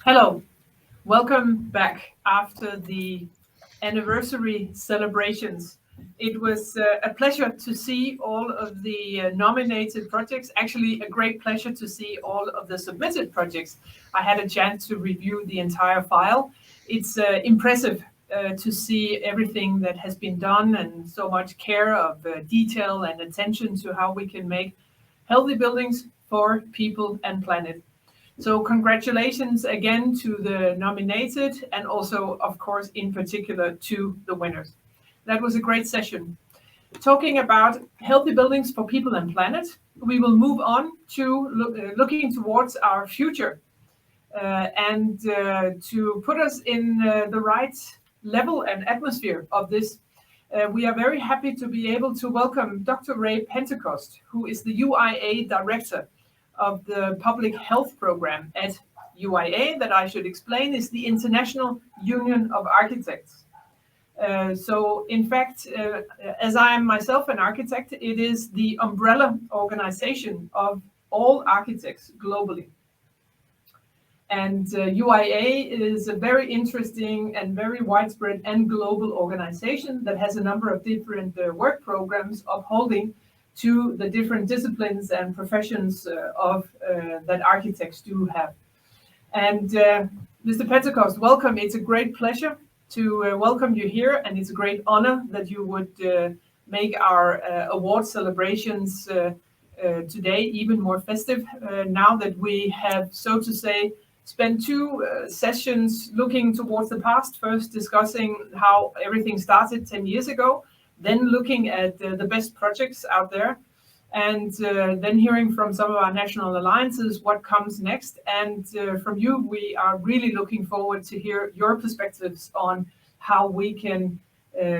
Hello, welcome back after the anniversary celebrations. It was a pleasure to see all of the nominated projects. Actually, a great pleasure to see all of the submitted projects. I had a chance to review the entire file. It's impressive to see everything that has been done and so much care of detail and attention to how we can make healthy buildings for people and planet. So congratulations again to the nominated and also, of course, in particular to the winners. That was a great session. Talking about healthy buildings for people and planet, we will move on to looking towards our future and to put us in the right level and atmosphere of this. We are very happy to be able to welcome Dr. Ray Pentecost, who is the UIA Director of the Public Health Program at UIA, that I should explain is the International Union of Architects. So, in fact, as I am myself an architect, it is the umbrella organization of all architects globally. And UIA is a very interesting and very widespread and global organization that has a number of different work programs upholding to the different disciplines and professions that architects do have. And Mr. Pentecost, welcome. It's a great pleasure to welcome you here, and it's a great honor that you would make our award celebrations today even more festive now that we have, so to say, spent two sessions looking towards the past, first discussing how everything started 10 years ago, then looking at the best projects out there, and then hearing from some of our national alliances what comes next. And from you, we are really looking forward to hear your perspectives on how we can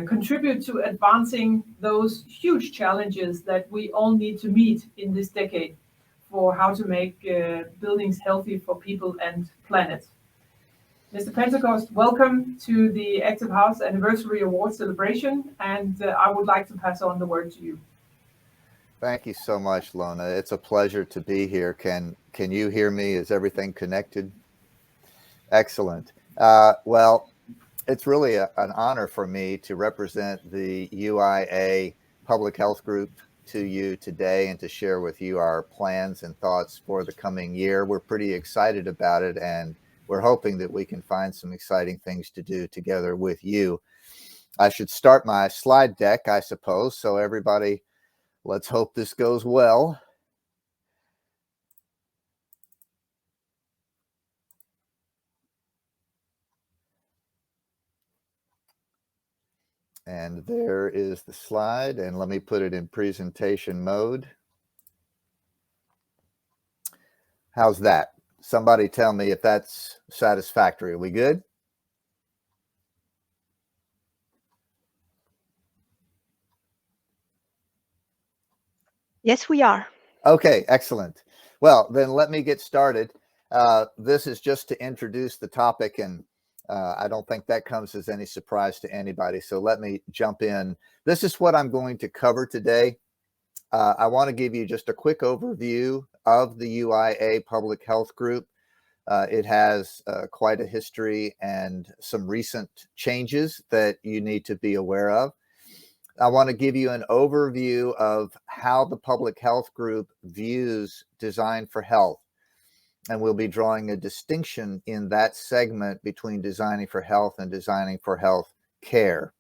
contribute to advancing those huge challenges that we all need to meet in this decade for how to make buildings healthy for people and planet. Mr. Pentecost, welcome to the Active House Anniversary Award celebration, and I would like to pass on the word to you. Thank you so much, Lona. It's a pleasure to be here. Can you hear me? Is everything connected? Excellent. Well, it's really an honor for me to represent the UIA Public Health Group to you today and to share with you our plans and thoughts for the coming year. We're pretty excited about it, and we're hoping that we can find some exciting things to do together with you. I should start my slide deck, I suppose. So everybody, let's hope this goes well. And there is the slide, and let me put it in presentation mode. How's that? Somebody tell me if that's satisfactory. Are we good? Yes, we are. Okay, excellent. Well, then let me get started. This is just to introduce the topic, and I don't think that comes as any surprise to anybody. So let me jump in. This is what I'm going to cover today. I want to give you just a quick overview of the UIA Public Health Group. It has quite a history and some recent changes that you need to be aware of. I want to give you an overview of how the Public Health Group views design for health. And we'll be drawing a distinction in that segment between designing for health and designing for health care.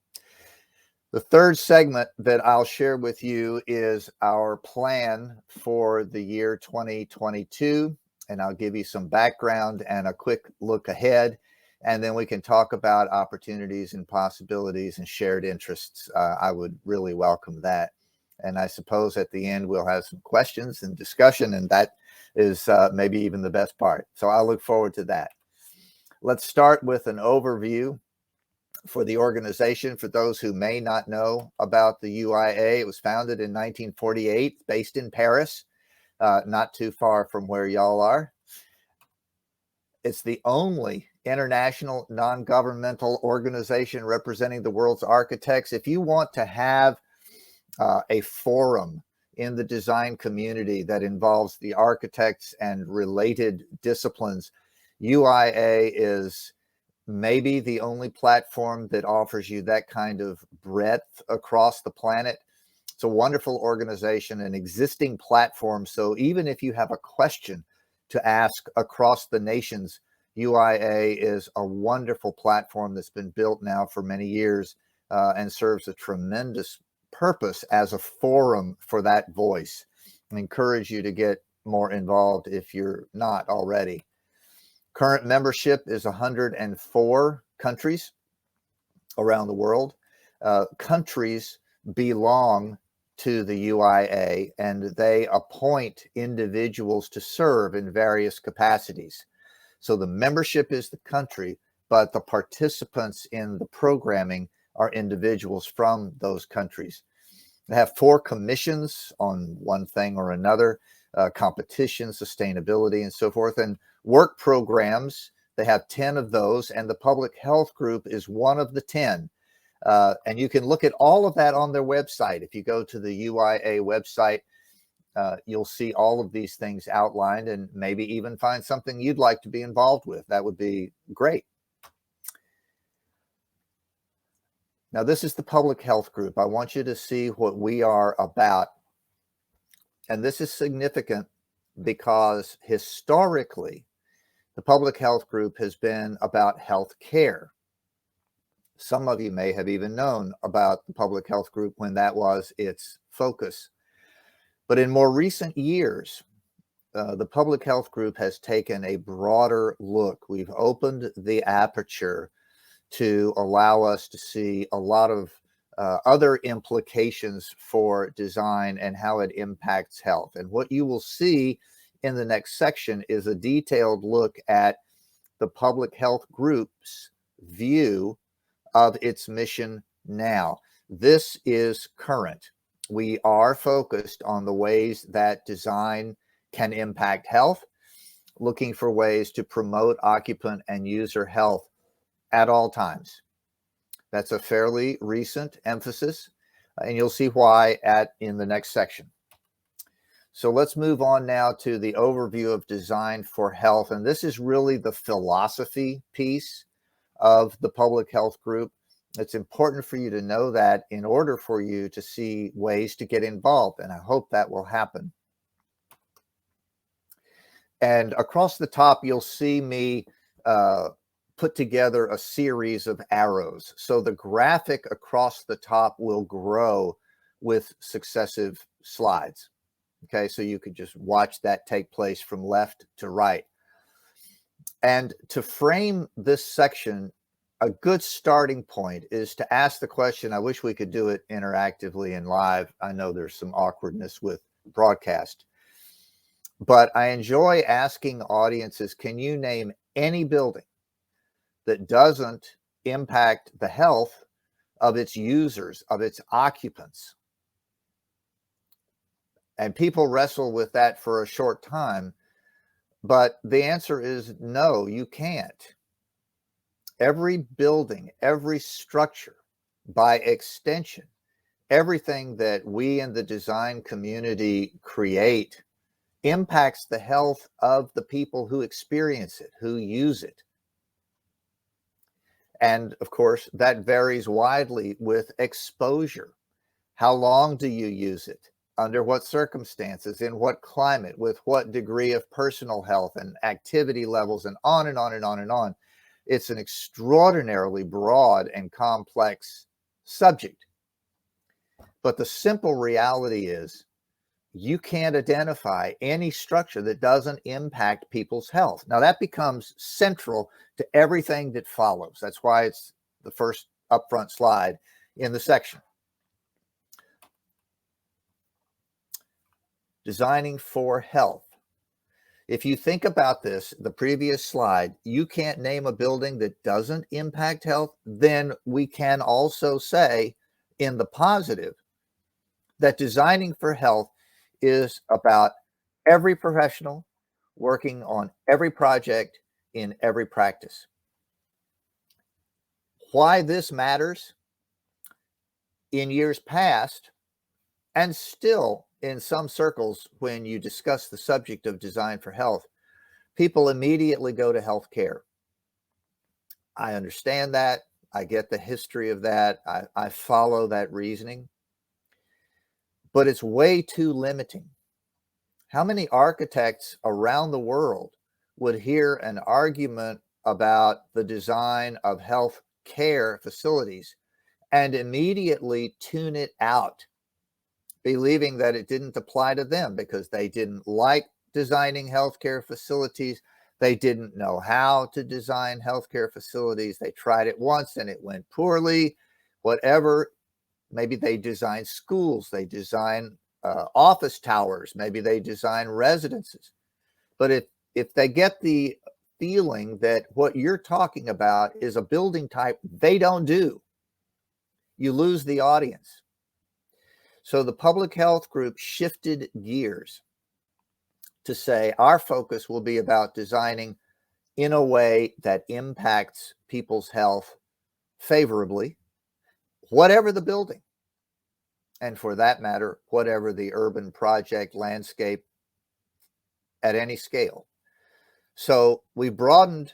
The third segment that I'll share with you is our plan for the year 2022. And I'll give you some background and a quick look ahead. And then we can talk about opportunities and possibilities and shared interests. I would really welcome that. And I suppose at the end, we'll have some questions and discussion, and that is maybe even the best part. So I look forward to that. Let's start with an overview for the organization. For those who may not know about the UIA, it was founded in 1948, based in Paris, not too far from where y'all are. It's the only international non-governmental organization representing the world's architects. If you want to have a forum in the design community that involves the architects and related disciplines, UIA is maybe the only platform that offers you that kind of breadth across the planet. It's a wonderful organization, an existing platform. So even if you have a question to ask across the nations, UIA is a wonderful platform that's been built now for many years and serves a tremendous purpose as a forum for that voice. I encourage you to get more involved if you're not already. Current membership is 104 countries around the world. Countries belong to the UIA, and they appoint individuals to serve in various capacities. So the membership is the country, but the participants in the programming are individuals from those countries. They have 4 commissions on one thing or another, competition, sustainability, and so forth. And work programs, they have 10 of those, and the public health group is one of the 10. And you can look at all of that on their website. If you go to the UIA website, you'll see all of these things outlined and maybe even find something you'd like to be involved with. That would be great. Now, this is the public health group. I want you to see what we are about. And this is significant because historically, the public health group has been about health care. Some of you may have even known about the public health group when that was its focus. But in more recent years, the public health group has taken a broader look. We've opened the aperture to allow us to see a lot of other implications for design and how it impacts health. And what you will see in the next section is a detailed look at the public health group's view of its mission now. This is current. We are focused on the ways that design can impact health, looking for ways to promote occupant and user health at all times. That's a fairly recent emphasis, and you'll see why in the next section. So let's move on now to the overview of design for health. And this is really the philosophy piece of the public health group. It's important for you to know that in order for you to see ways to get involved, and I hope that will happen. And across the top, you'll see me put together a series of arrows. So the graphic across the top will grow with successive slides. Okay, so you could just watch that take place from left to right. And to frame this section, a good starting point is to ask the question. I wish we could do it interactively and live. I know there's some awkwardness with broadcast, but I enjoy asking audiences, can you name any building that doesn't impact the health of its users, of its occupants? And people wrestle with that for a short time, but the answer is no, you can't. Every building, every structure, by extension, everything that we in the design community create impacts the health of the people who experience it, who use it. And of course, that varies widely with exposure. How long do you use it? Under what circumstances? In what climate? With what degree of personal health and activity levels, and on and on and on and on. It's an extraordinarily broad and complex subject. But the simple reality is you can't identify any structure that doesn't impact people's health. Now, that becomes central to everything that follows. That's why it's the first upfront slide in the section. Designing for health. If you think about this, the previous slide, you can't name a building that doesn't impact health. Then we can also say in the positive that designing for health is about every professional working on every project in every practice. Why this matters? In years past, and still in some circles when you discuss the subject of design for health, people immediately go to healthcare. I understand that. I get the history of that. I follow that reasoning. But it's way too limiting. How many architects around the world would hear an argument about the design of health care facilities and immediately tune it out, believing that it didn't apply to them because they didn't like designing healthcare facilities? They didn't know how to design healthcare facilities. They tried it once and it went poorly. Whatever. Maybe they design schools, they design office towers, maybe they design residences. But if they get the feeling that what you're talking about is a building type they don't do, you lose the audience. So the public health group shifted gears to say our focus will be about designing in a way that impacts people's health favorably, whatever the building. And for that matter, whatever the urban project landscape at any scale. So we broadened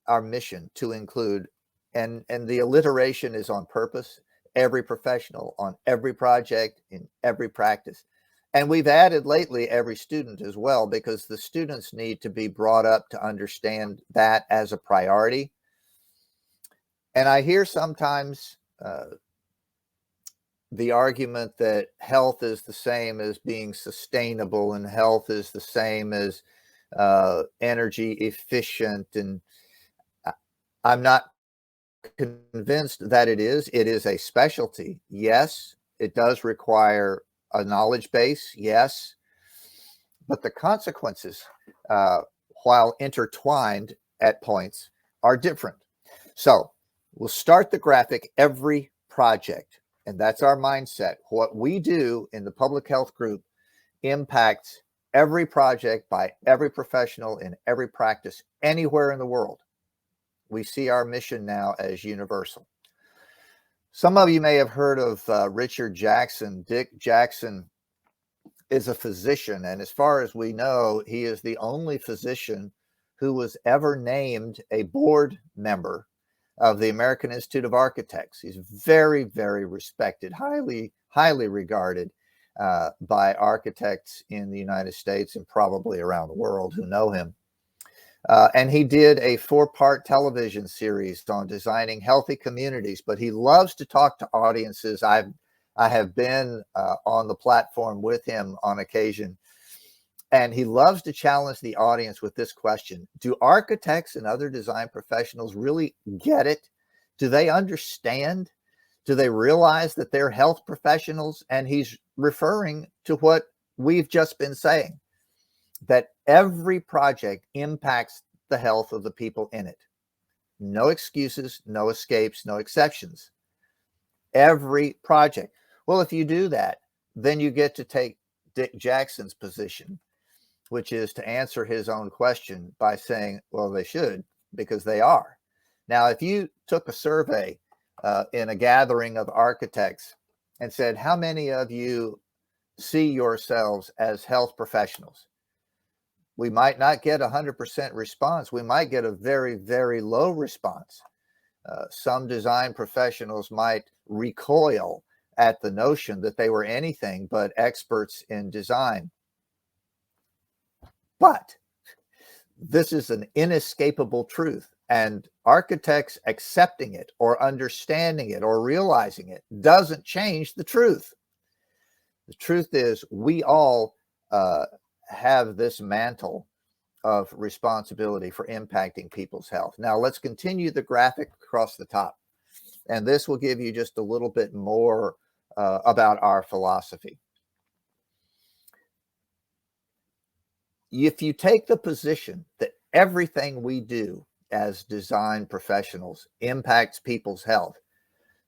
our mission to include, and the alliteration is on purpose, every professional on every project in every practice. And we've added lately every student as well, because the students need to be brought up to understand that as a priority. And I hear sometimes the argument that health is the same as being sustainable and health is the same as energy efficient. And I'm not convinced that it is. It is a specialty. Yes, it does require a knowledge base. Yes, but the consequences, while intertwined at points, are different. So we'll start the graphic every project. And that's our mindset. What we do in the public health group impacts every project by every professional in every practice anywhere in the world. We see our mission now as universal. Some of you may have heard of Richard Jackson. Dick Jackson is a physician. And as far as we know, he is the only physician who was ever named a board member of the American Institute of Architects. He's very, very respected, highly regarded by architects in the United States and probably around the world who know him. And he did a 4-part television series on designing healthy communities, but he loves to talk to audiences. I have been on the platform with him on occasion, and he loves to challenge the audience with this question: do architects and other design professionals really get it? Do they understand? Do they realize that they're health professionals? And he's referring to what we've just been saying, that every project impacts the health of the people in it. No excuses, no escapes, no exceptions. Every project. Well, if you do that, then you get to take Dick Jackson's position, which is to answer his own question by saying, well, they should, because they are. Now, if you took a survey in a gathering of architects and said, how many of you see yourselves as health professionals? We might not get 100% response. We might get a very, very low response. Some design professionals might recoil at the notion that they were anything but experts in design. But this is an inescapable truth, and architects accepting it or understanding it or realizing it doesn't change the truth. The truth is we all have this mantle of responsibility for impacting people's health. Now let's continue the graphic across the top, and this will give you just a little bit more about our philosophy. If you take the position that everything we do as design professionals impacts people's health,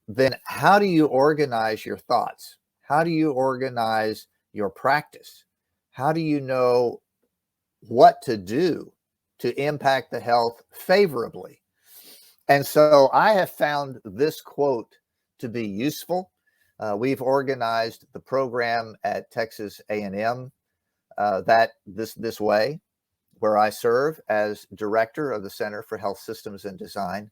then how do you organize your thoughts? How do you organize your practice? How do you know what to do to impact the health favorably? And so I have found this quote to be useful. We've organized the program at Texas A&M that this way, where I serve as director of the Center for Health Systems and Design.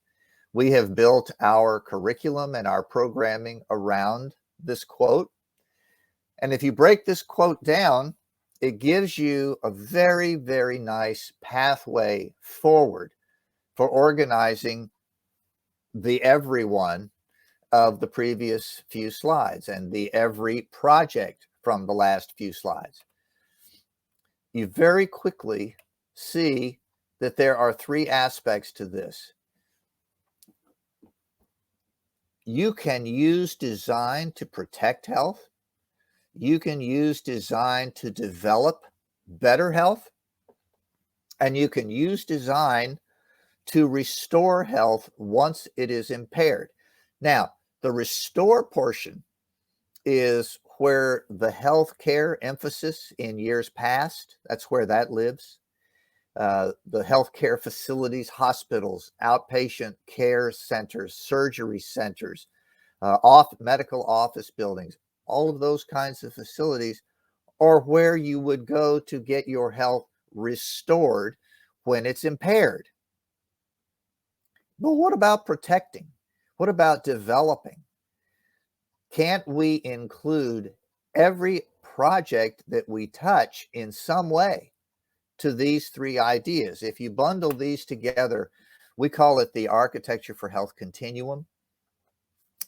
We have built our curriculum and our programming around this quote. And if you break this quote down, it gives you a very, very nice pathway forward for organizing the everyone of the previous few slides and the every project from the last few slides. You very quickly see that there are three aspects to this. You can use design to protect health. You can use design to develop better health. And you can use design to restore health once it is impaired. Now, the restore portion is where the healthcare emphasis in years past, that's where that lives. The healthcare facilities, hospitals, outpatient care centers, surgery centers, medical office buildings, all of those kinds of facilities are where you would go to get your health restored when it's impaired. But what about protecting? What about developing? Can't we include every project that we touch in some way to these three ideas? If you bundle these together, we call it the Architecture for Health Continuum.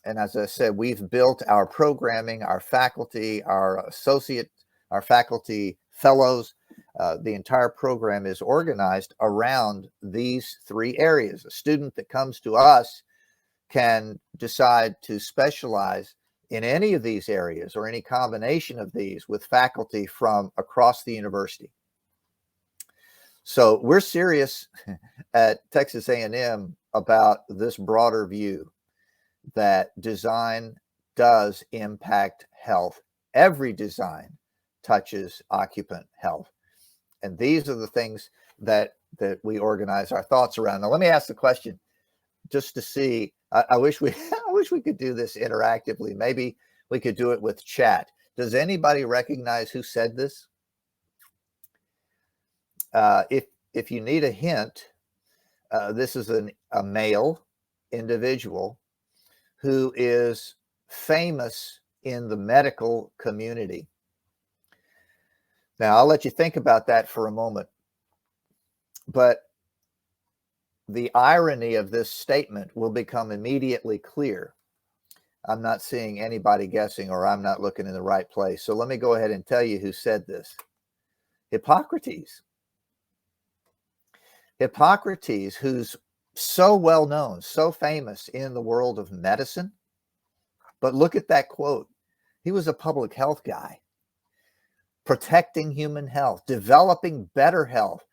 And as I said, we've built our programming, our faculty, our associates, our faculty fellows. The entire program is organized around these three areas. A student that comes to us can decide to specialize in any of these areas or any combination of these with faculty from across the university. So we're serious at Texas A&M about this broader view that design does impact health. Every design touches occupant health. And these are the things that we organize our thoughts around. Now, let me ask the question just to see. I wish we could do this interactively. Maybe we could do it with chat. Does anybody recognize who said this? If you need a hint, this is a male individual who is famous in the medical community. Now, I'll let you think about that for a moment. But the irony of this statement will become immediately clear. I'm not seeing anybody guessing, or I'm not looking in the right place. So let me go ahead and tell you who said this. Hippocrates. Hippocrates, who's so well known, so famous in the world of medicine. But look at that quote. He was a public health guy. Protecting human health, developing better health.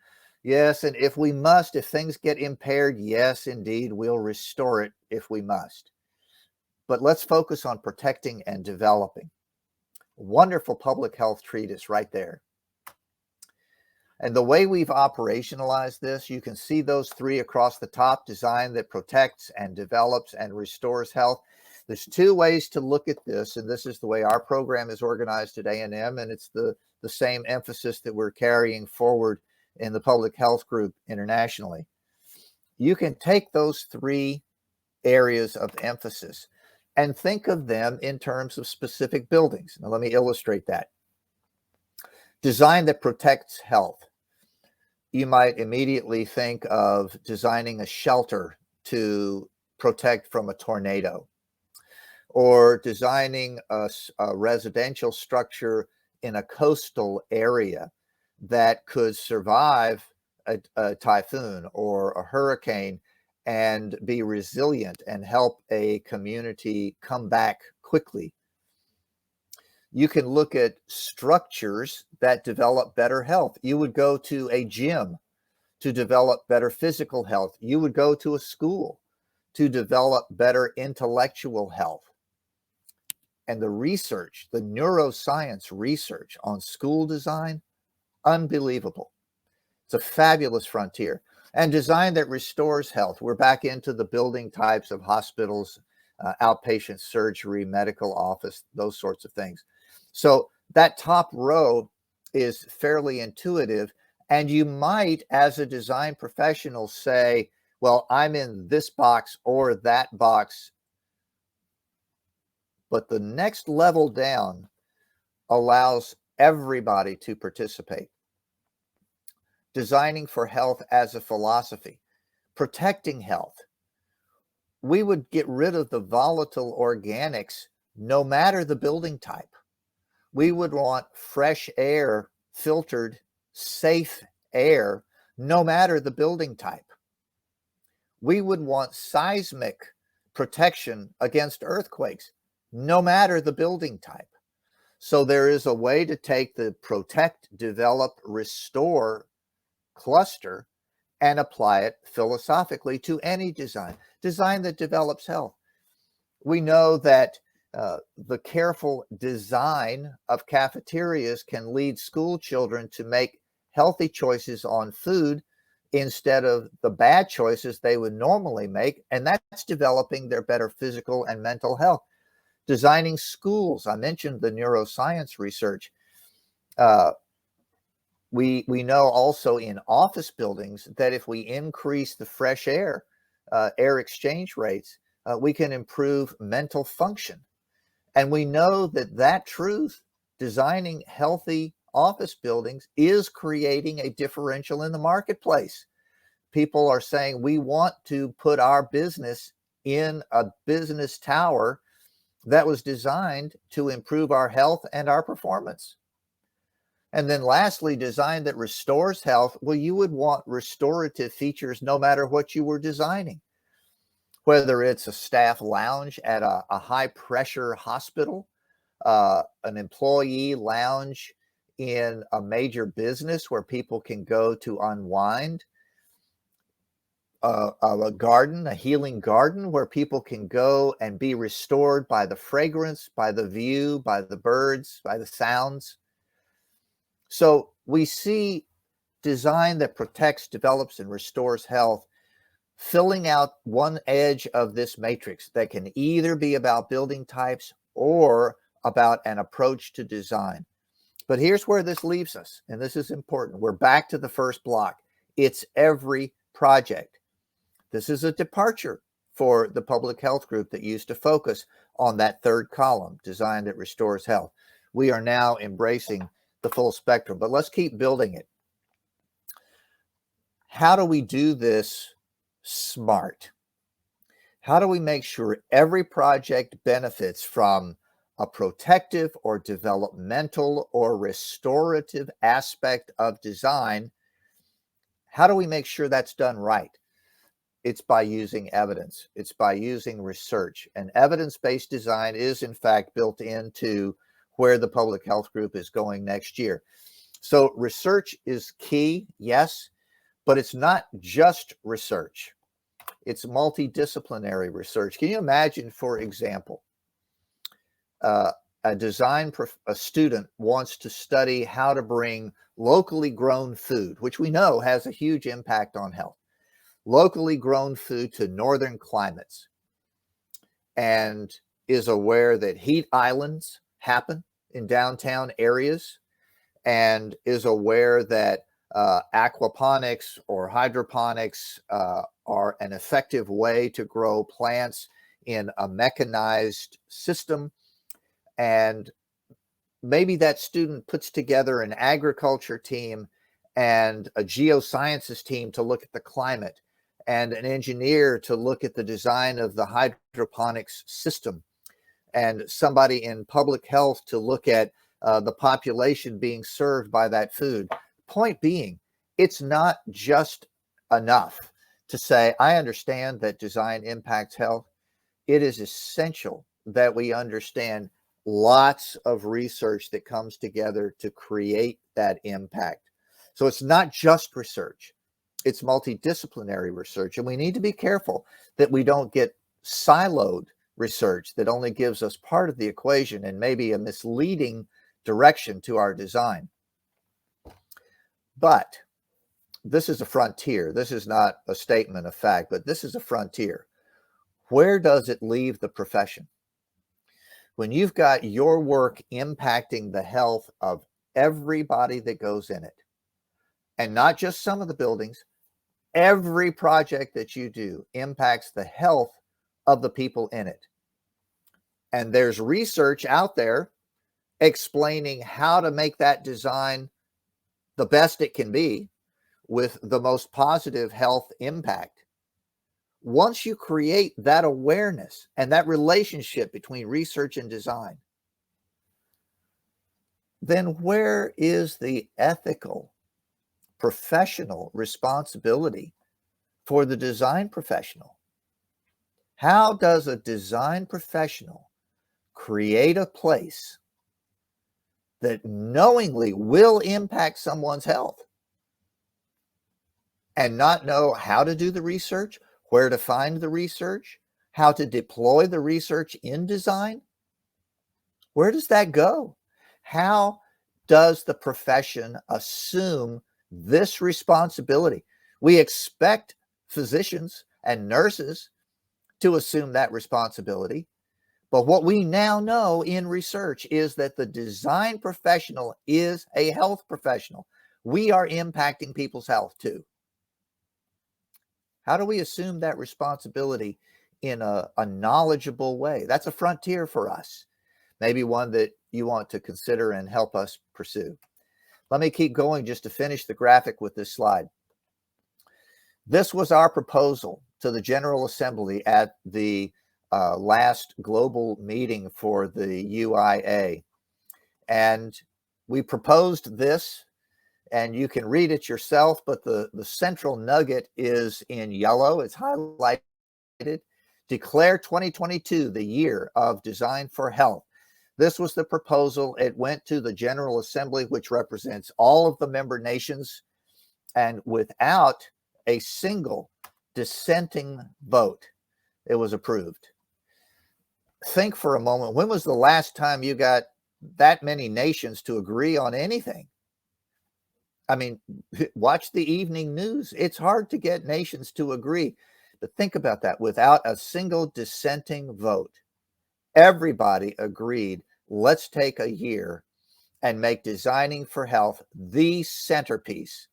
Yes, and if we must, if things get impaired, yes, indeed, we'll restore it if we must. But let's focus on protecting and developing. Wonderful public health treatise right there. And the way we've operationalized this, you can see those three across the top: design that protects and develops and restores health. There's two ways to look at this, and this is the way our program is organized at A&M, and it's the same emphasis that we're carrying forward in the public health group internationally. You can take those three areas of emphasis and think of them in terms of specific buildings. Now, let me illustrate that. Design that protects health. You might immediately think of designing a shelter to protect from a tornado, or designing a residential structure in a coastal area that could survive a typhoon or a hurricane and be resilient and help a community come back quickly. You can look at structures that develop better health. You would go to a gym to develop better physical health. You would go to a school to develop better intellectual health. And the research, the neuroscience research on school design, unbelievable. It's a fabulous frontier. And design that restores health. We're back into the building types of hospitals, outpatient surgery, medical office, those sorts of things. So that top row is fairly intuitive, And you might, as a design professional, say, well, I'm in this box or that box. But the next level down allows everybody to participate. Designing for health as a philosophy, protecting health. We would get rid of the volatile organics no matter the building type. We would want fresh air, filtered, safe air, no matter the building type. We would want seismic protection against earthquakes, no matter the building type. So there is a way to take the protect, develop, restore cluster and apply it philosophically to any design that develops health. We know that the careful design of cafeterias can lead school children to make healthy choices on food instead of the bad choices they would normally make, and that's developing their better physical and mental health. Designing schools, I mentioned the neuroscience research. We know also in office buildings that if we increase the fresh air, air exchange rates, we can improve mental function. And we know that truth, designing healthy office buildings, is creating a differential in the marketplace. People are saying, we want to put our business in a business tower that was designed to improve our health and our performance. And then lastly, design that restores health. Well, you would want restorative features no matter what you were designing. Whether it's a staff lounge at a high pressure hospital, an employee lounge in a major business where people can go to unwind, a garden, a healing garden where people can go and be restored by the fragrance, by the view, by the birds, by the sounds. So we see design that protects, develops, and restores health filling out one edge of this matrix that can either be about building types or about an approach to design. But here's where this leaves us, and this is important. We're back to the first block. It's every project. This is a departure for the public health group that used to focus on that third column, design that restores health. We are now embracing the full spectrum, but let's keep building it. How do we do this smart? How do we make sure every project benefits from a protective or developmental or restorative aspect of design? How do we make sure that's done right? It's by using evidence. It's by using research. And evidence-based design is, in fact, built into where the public health group is going next year. So research is key, yes, but it's not just research. It's multidisciplinary research. Can you imagine, for example, a student wants to study how to bring locally grown food, which we know has a huge impact on health, locally grown food to northern climates, and is aware that heat islands happen in downtown areas, and is aware that aquaponics or hydroponics are an effective way to grow plants in a mechanized system. And maybe that student puts together an agriculture team and a geosciences team to look at the climate, and an engineer to look at the design of the hydroponics system, and somebody in public health to look at the population being served by that food. Point being, it's not just enough to say, I understand that design impacts health. It is essential that we understand lots of research that comes together to create that impact. So it's not just research, it's multidisciplinary research. And we need to be careful that we don't get siloed research that only gives us part of the equation and maybe a misleading direction to our design. But this is a frontier. This is not a statement of fact, but this is a frontier. Where does it leave the profession? When you've got your work impacting the health of everybody that goes in it, and not just some of the buildings, every project that you do impacts the health of the people in it. And there's research out there explaining how to make that design the best it can be with the most positive health impact. Once you create that awareness and that relationship between research and design, then where is the ethical, professional responsibility for the design professional? How does a design professional create a place that knowingly will impact someone's health and not know how to do the research, where to find the research, how to deploy the research in design? Where does that go? How does the profession assume this responsibility? We expect physicians and nurses to assume that responsibility. But what we now know in research is that the design professional is a health professional. We are impacting people's health too. How do we assume that responsibility in a knowledgeable way? That's a frontier for us. Maybe one that you want to consider and help us pursue. Let me keep going just to finish the graphic with this slide. This was our proposal to the General Assembly at the last global meeting for the UIA. And we proposed this, and you can read it yourself, but the central nugget is in yellow. It's highlighted. Declare 2022 the year of design for health. This was the proposal. It went to the General Assembly, which represents all of the member nations, and without a single dissenting vote, it was approved. Think for a moment, when was the last time you got that many nations to agree on anything? I mean, watch the evening news. It's hard to get nations to agree. But think about that. Without a single dissenting vote, everybody agreed, let's take a year and make designing for health the centerpiece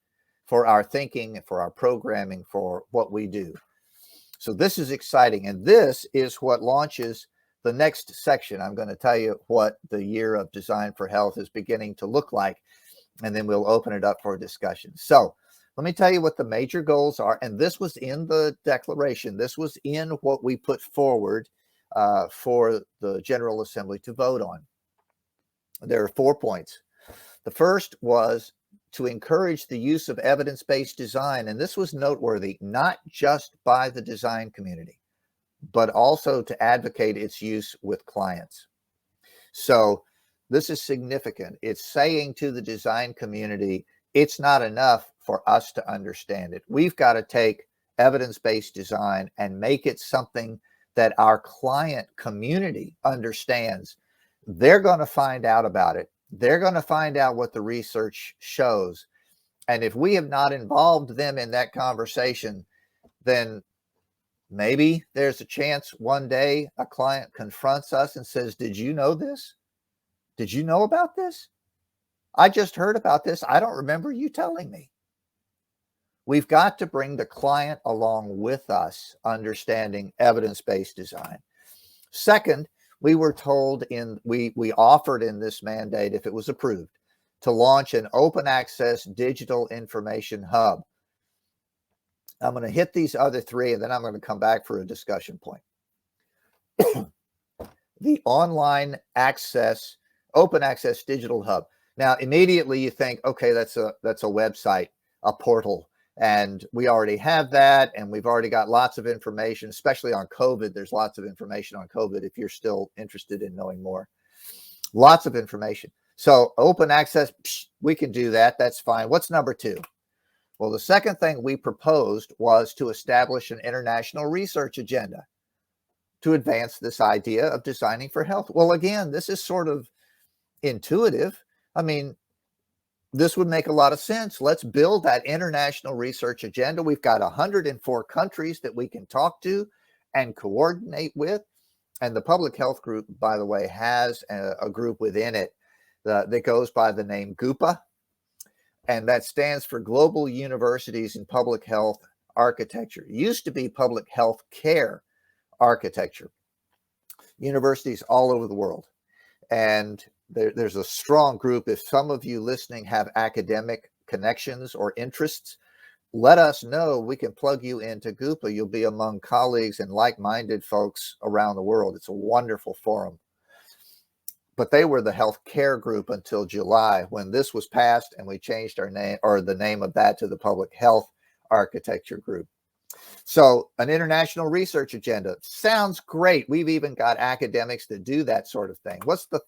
for our thinking, for our programming, for what we do. So this is exciting. And this is what launches the next section. I'm going to tell you what the year of design for health is beginning to look like, and then we'll open it up for discussion. So let me tell you what the major goals are. And this was in the declaration. This was in what we put forward for the General Assembly to vote on. There are 4 points. The first was to encourage the use of evidence-based design. And this was noteworthy, not just by the design community, but also to advocate its use with clients. So this is significant. It's saying to the design community, it's not enough for us to understand it. We've got to take evidence-based design and make it something that our client community understands. They're going to find out about it. They're going to find out what the research shows. And if we have not involved them in that conversation, then maybe there's a chance one day a client confronts us and says, did you know this? Did you know about this? I just heard about this. I don't remember you telling me. We've got to bring the client along with us, understanding evidence-based design. Second, we were told we offered in this mandate, if it was approved, to launch an open access digital information hub. I'm going to hit these other 3, and then I'm going to come back for a discussion point. The online access, open access digital hub. Now, immediately you think, okay, that's a website, a portal. And we already have that, and we've already got lots of information, especially on COVID. There's lots of information on COVID if you're still interested in knowing more. Lots of information. So open access, we can do that. That's fine. What's number 2? Well, the second thing we proposed was to establish an international research agenda to advance this idea of designing for health. Well, again, this is sort of intuitive. I mean, this would make a lot of sense. Let's build that international research agenda. We've got 104 countries that we can talk to and coordinate with. And the public health group, by the way, has a group within it that goes by the name GUPA. and that stands for Global Universities in Public Health Architecture. It used to be Public Health Care Architecture. Universities all over the world. And there's a strong group. If some of you listening have academic connections or interests, let us know. We can plug you into GUPA. You'll be among colleagues and like-minded folks around the world. It's a wonderful forum. But they were the healthcare group until July, when this was passed and we changed our name, or the name of that, to the Public Health Architecture Group. So an international research agenda sounds great. We've even got academics that do that sort of thing. What's the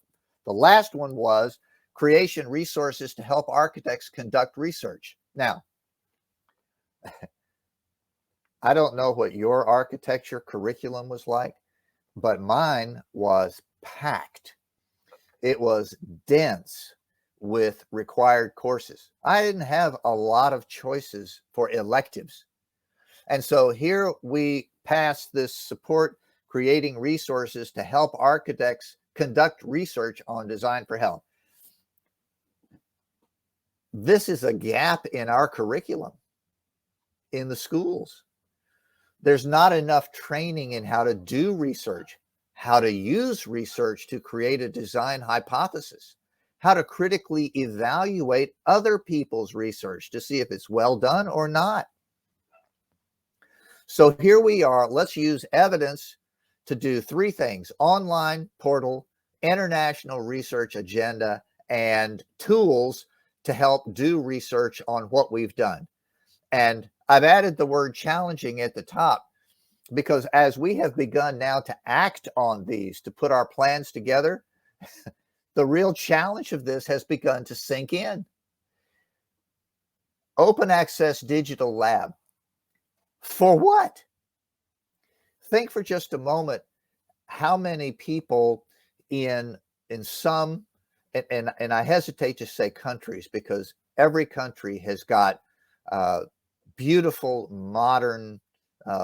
last one was creation resources to help architects conduct research. Now, I don't know what your architecture curriculum was like, but mine was packed. It was dense with required courses. I didn't have a lot of choices for electives. And so here we pass this support creating resources to help architects conduct research on design for health. This is a gap in our curriculum in the schools. There's not enough training in how to do research, how to use research to create a design hypothesis, how to critically evaluate other people's research to see if it's well done or not. So here we are. Let's use evidence to do three things: online portal, international research agenda, and tools to help do research on what we've done. And I've added the word challenging at the top because as we have begun now to act on these, to put our plans together, the real challenge of this has begun to sink in. Open access digital lab. For what? Think for just a moment how many people in some, and I hesitate to say countries because every country has got beautiful, modern,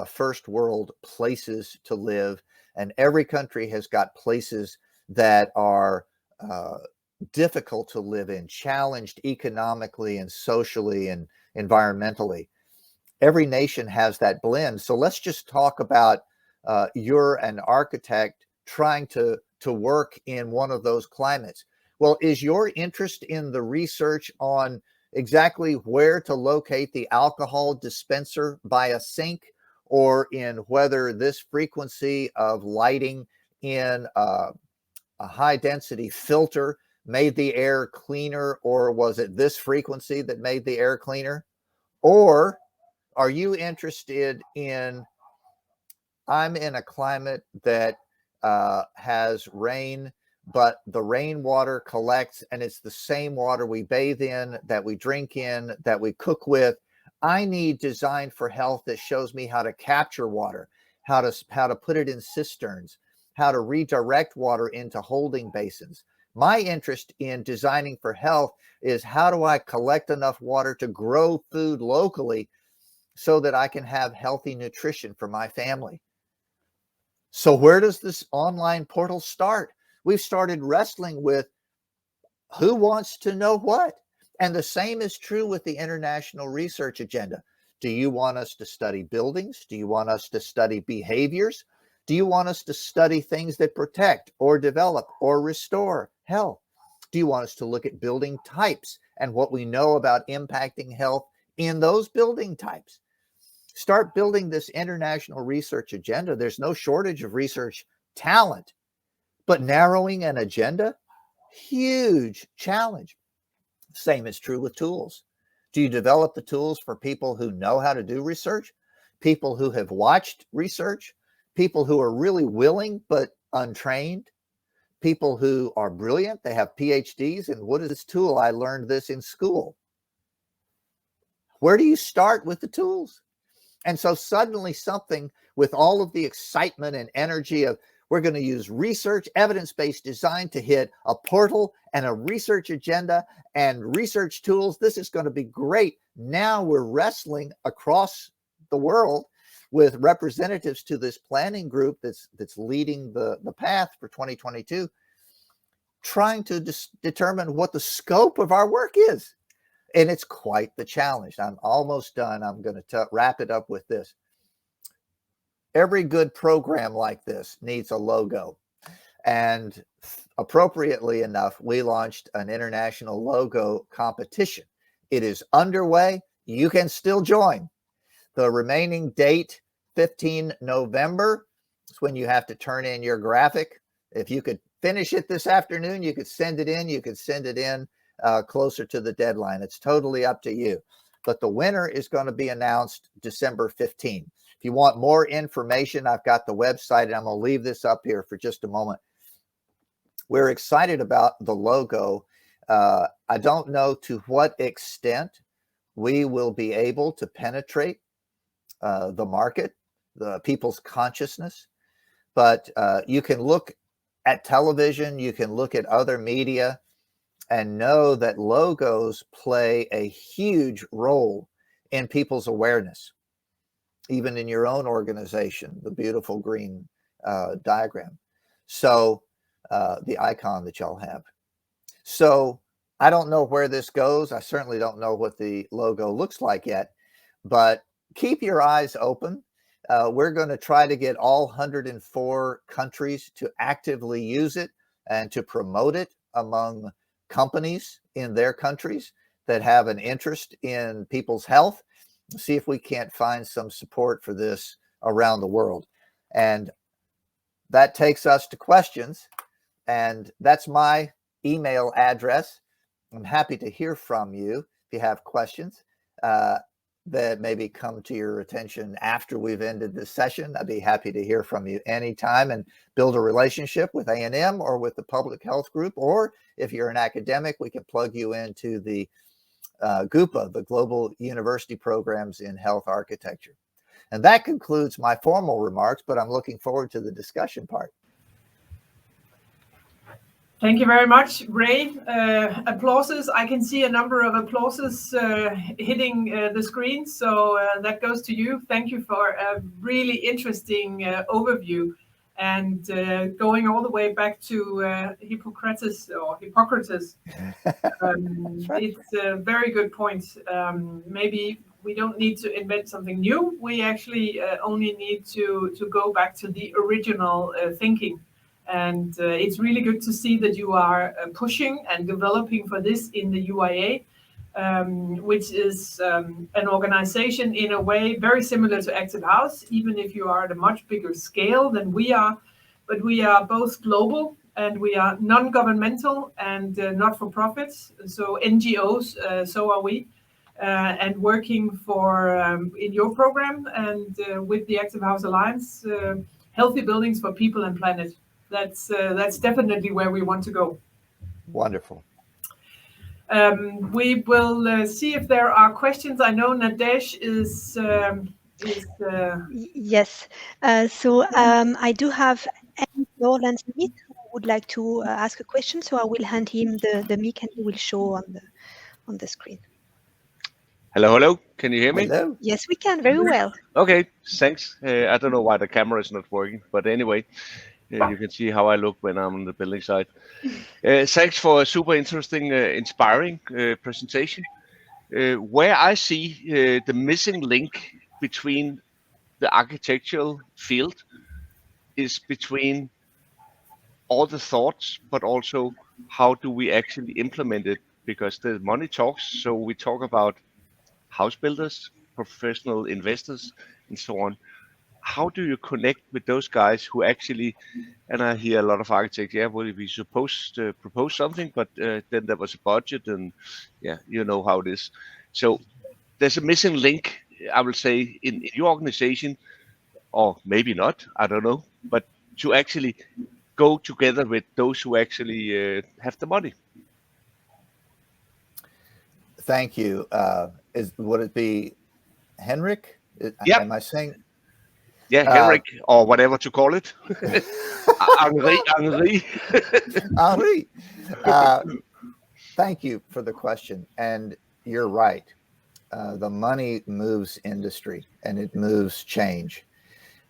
first world places to live, and every country has got places that are difficult to live in, challenged economically and socially and environmentally. Every nation has that blend. So let's just talk about you're an architect trying to work in one of those climates. Well, is your interest in the research on exactly where to locate the alcohol dispenser by a sink, or in whether this frequency of lighting in a high density filter made the air cleaner, or was it this frequency that made the air cleaner? Or are you interested in, I'm in a climate that has rain, but the rainwater collects and it's the same water we bathe in, that we drink in, that we cook with. I need design for health that shows me how to capture water, how to put it in cisterns, how to redirect water into holding basins. My interest in designing for health is how do I collect enough water to grow food locally so that I can have healthy nutrition for my family. So where does this online portal start? We've started wrestling with who wants to know what. And the same is true with the international research agenda. Do you want us to study buildings? Do you want us to study behaviors? Do you want us to study things that protect or develop or restore health? Do you want us to look at building types and what we know about impacting health in those building types? Start building this international research agenda. There's no shortage of research talent, but narrowing an agenda, huge challenge. Same is true with tools. Do you develop the tools for people who know how to do research, people who have watched research, people who are really willing but untrained, people who are brilliant, they have PhDs, and what is this tool? I learned this in school. Where do you start with the tools? And so suddenly something with all of the excitement and energy of we're going to use research, evidence-based design to hit a portal and a research agenda and research tools. This is going to be great. Now we're wrestling across the world with representatives to this planning group that's leading the path for 2022, trying to determine what the scope of our work is. And it's quite the challenge. I'm almost done. I'm going to wrap it up with this. Every good program like this needs a logo. And appropriately enough, we launched an international logo competition. It is underway. You can still join. The remaining date, 15 November, is when you have to turn in your graphic. If you could finish it this afternoon, you could send it in. You could send it in closer to the deadline. It's totally up to you. But the winner is going to be announced December 15th. If you want more information, I've got the website, and I'm going to leave this up here for just a moment. We're excited about the logo. I don't know to what extent we will be able to penetrate the market, the people's consciousness, but you can look at television, you can look at other media, and know that logos play a huge role in people's awareness, even in your own organization, the beautiful green diagram. So the icon that y'all have. So I don't know where this goes. I certainly don't know what the logo looks like yet, but keep your eyes open. We're going to try to get all 104 countries to actively use it and to promote it among companies in their countries that have an interest in people's health. See if we can't find some support for this around the world. And that takes us to questions. And that's my email address. I'm happy to hear from you if you have questions that maybe come to your attention after we've ended this session. I'd be happy to hear from you anytime and build a relationship with A&M or with the public health group. Or if you're an academic, we can plug you into the GUPA, the Global University Programs in Health Architecture. And that concludes my formal remarks, but I'm looking forward to the discussion part. Thank you very much, Ray. Applauses. I can see a number of applauses hitting the screen, so that goes to you. Thank you for a really interesting overview, and going all the way back to Hippocrates. Right. It's a very good point. Maybe we don't need to invent something new. We actually only need to go back to the original thinking. And it's really good to see that you are pushing and developing for this in the UIA, which is an organization in a way very similar to Active House, even if you are at a much bigger scale than we are. But we are both global, and we are non-governmental and not-for-profits, so NGOs, so are we, and working for, in your program and with the Active House Alliance, healthy buildings for people and planet. That's definitely where we want to go. Wonderful. We will see if there are questions. I know Nadesh is. Yes. So I do have Roland Smith who would like to ask a question. So I will hand him the mic, and he will show on the screen. Hello. Can you hear me? Hello. Yes, we can very well. Okay, thanks. I don't know why the camera is not working, but anyway. You can see how I look when I'm on the building side. Thanks for a super interesting, inspiring presentation. Where I see the missing link between the architectural field is between all the thoughts, but also how do we actually implement it? Because the money talks, so we talk about house builders, professional investors, and so on. How do you connect with those guys who actually, and I hear a lot of architects, yeah, well, we supposed to propose something, but then there was a budget, and yeah, you know how it is. So there's a missing link, I will say, in your organization, or maybe not, I don't know, but to actually go together with those who actually have the money. Thank you. Would it be Henrik? Yeah. Am I saying? Yeah, Henrik, or whatever to call it. Henri. Henri. Thank you for the question. And you're right. The money moves industry, and it moves change.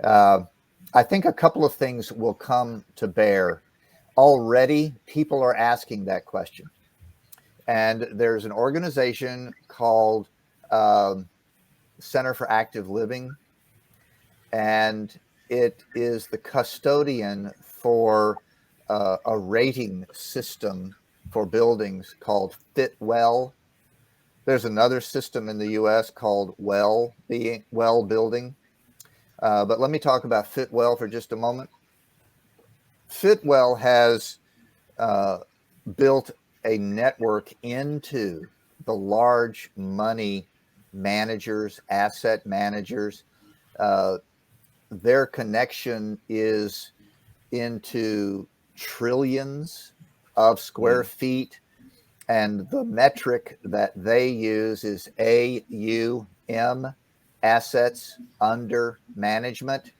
I think a couple of things will come to bear. Already, people are asking that question. And there's an organization called Center for Active Living, and it is the custodian for a rating system for buildings called Fitwel. There's another system in the U.S. called Well Building. But let me talk about Fitwel for just a moment. Fitwel has built a network into the large money managers, asset managers. Their connection is into trillions of square feet, and the metric that they use is AUM, assets under management,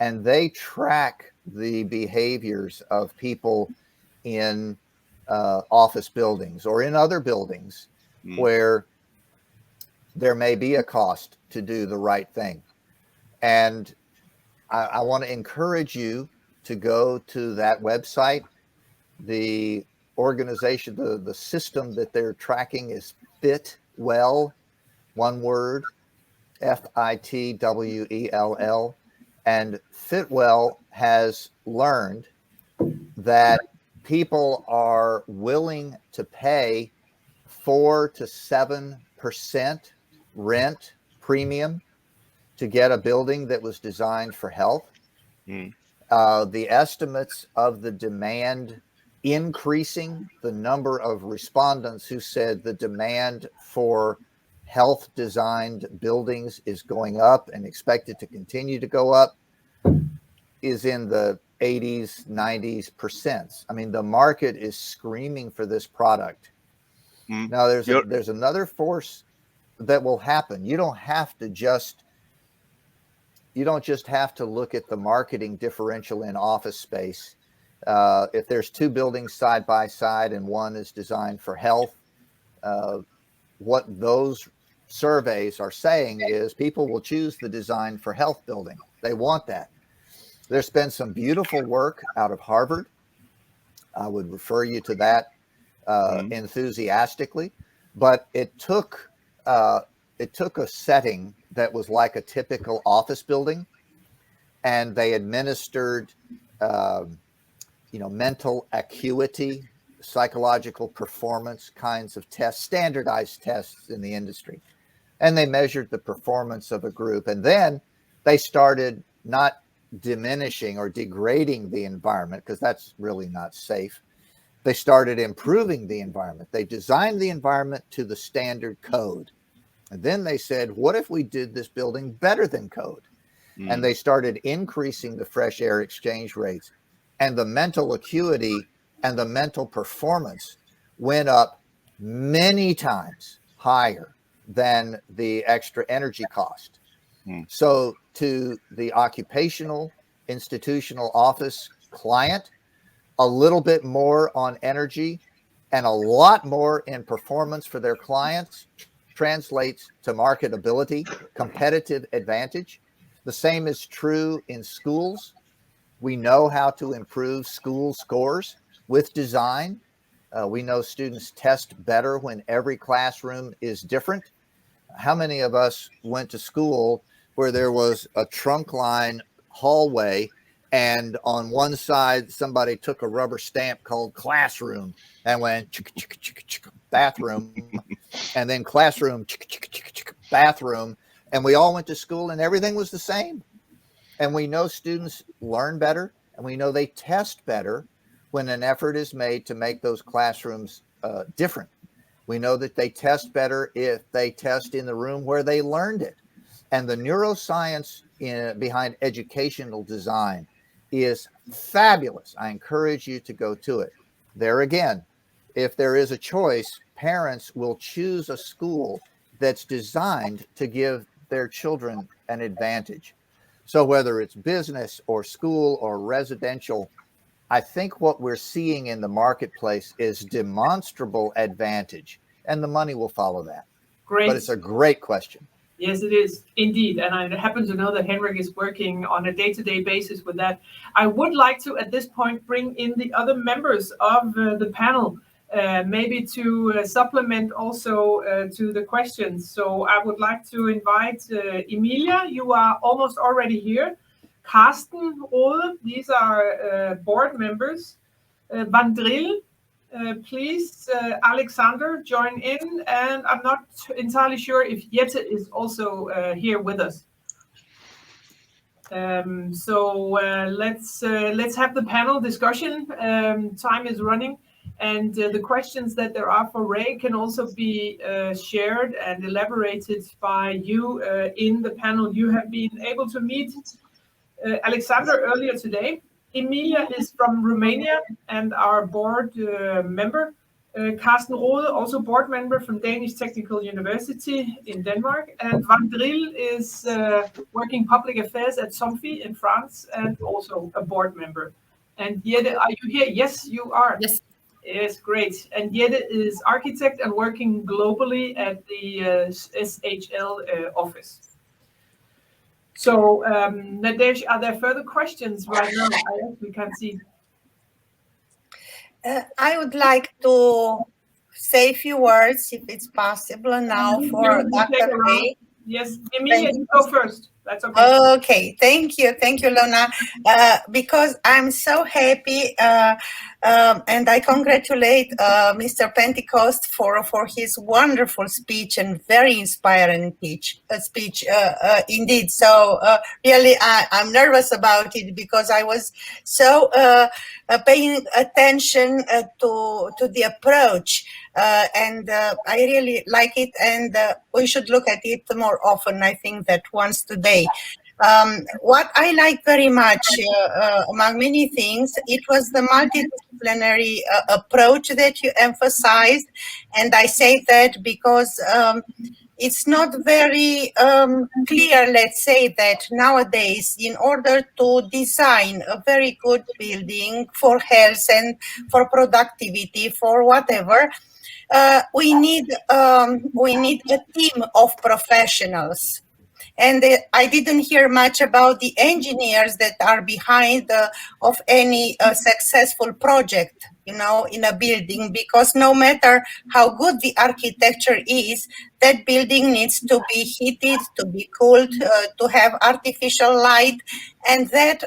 and they track the behaviors of people in office buildings or in other buildings where there may be a cost to do the right thing. And I want to encourage you to go to that website. The organization, the system that they're tracking is Fitwel, one word, Fitwell. And Fitwel has learned that people are willing to pay 4 to 7% rent premium to get a building that was designed for health. The estimates of the demand increasing, the number of respondents who said the demand for health designed buildings is going up and expected to continue to go up, is in the 80s, 90s%. I mean, the market is screaming for this product. Now, there's another force that will happen. You don't just have to look at the marketing differential in office space. If there's two buildings side by side and one is designed for health, what those surveys are saying is people will choose the design for health building. They want that. There's been some beautiful work out of Harvard. I would refer you to that enthusiastically, but it took a setting that was like a typical office building, and they administered mental acuity, psychological performance kinds of tests, standardized tests in the industry, and they measured the performance of a group. And then they started not diminishing or degrading the environment, because that's really not safe. They started improving the environment. They designed the environment to the standard code. And then they said, what if we did this building better than code? And they started increasing the fresh air exchange rates, and the mental acuity and the mental performance went up many times higher than the extra energy cost. So to the occupational, institutional office client, a little bit more on energy and a lot more in performance for their clients translates to marketability, competitive advantage. The same is true in schools. We know how to improve school scores with design. We know students test better when every classroom is different. How many of us went to school where there was a trunk line hallway, and on one side somebody took a rubber stamp called classroom and went bathroom, and then classroom, bathroom, and we all went to school and everything was the same? And we know students learn better, and we know they test better when an effort is made to make those classrooms different. We know that they test better if they test in the room where they learned it. And the neuroscience behind educational design is fabulous. I encourage you to go to it. There again, if there is a choice, parents will choose a school that's designed to give their children an advantage. So whether it's business or school or residential, I think what we're seeing in the marketplace is demonstrable advantage, and the money will follow that. Great. But it's a great question. Yes, it is indeed. And I happen to know that Henrik is working on a day-to-day basis with that. I would like to, at this point, bring in the other members of the panel. maybe to supplement also to the questions. So I would like to invite Emilia, you are almost already here. Carsten Rode, these are board members. Van Drill, please, Alexander, join in. And I'm not entirely sure if Jette is also here with us. Let's have the panel discussion. Time is running, and the questions that there are for Ray can also be shared and elaborated by you in the panel. You have been able to meet Alexander earlier today. Emilia is from Romania and our board member. Carsten Rode, also board member from Danish Technical University in Denmark. And Van Drill is working public affairs at Somfy in France and also a board member. And Jette, are you here? Yes, you are. Yes. Yes, great. And Jette is architect and working globally at the SHL office. So, Nadesh, are there further questions right now? I actually can't see. I would like to say a few words, if it's possible, now for Dr. Ray. Yes, Emilia, you go first. That's okay. Okay, thank you, Lona. Because I'm so happy, and I congratulate Mr. Pentecost for his wonderful speech and very inspiring speech indeed. So really, I'm nervous about it because I was so paying attention to the approach. And I really like it, and we should look at it more often. I think that once today. What I like very much, among many things, it was the multidisciplinary approach that you emphasized, and I say that because it's not very clear, let's say, that nowadays, in order to design a very good building for health and for productivity, for whatever, we need a team of professionals. And I didn't hear much about the engineers that are behind of any successful project, in a building, because no matter how good the architecture is, that building needs to be heated, to be cooled, to have artificial light, and that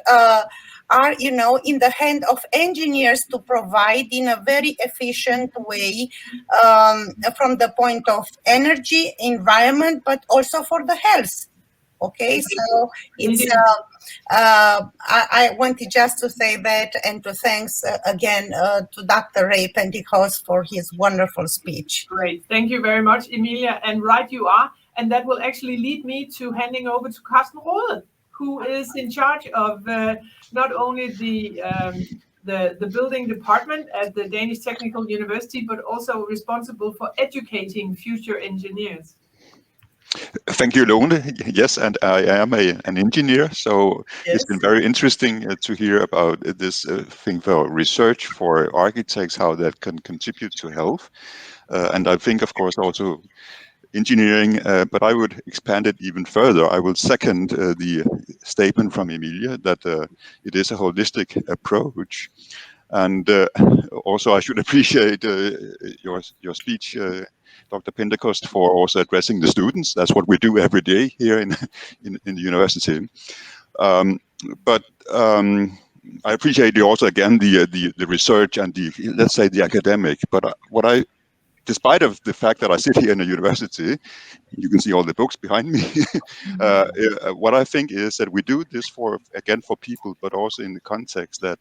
are, in the hand of engineers to provide in a very efficient way from the point of energy, environment, but also for the health. Okay, so it's I wanted just to say that and to thanks again to Dr. Ray Pentecost for his wonderful speech. Great, thank you very much, Emilia. And right you are, and that will actually lead me to handing over to Carsten Rode, who is in charge of not only the building department at the Danish Technical University, but also responsible for educating future engineers. Thank you, Lone. Yes, and I am an engineer, so Yes. It's been very interesting to hear about this thing for research for architects, how that can contribute to health. And I think, of course, also engineering, but I would expand it even further. I will second the statement from Emilia that it is a holistic approach. And also, I should appreciate your speech, Dr. Pentecost, for also addressing the students. That's what we do every day here in the university. But I appreciate also again the research and let's say the academic. But despite of the fact that I sit here in a university, you can see all the books behind me. What I think is that we do this for people, but also in the context that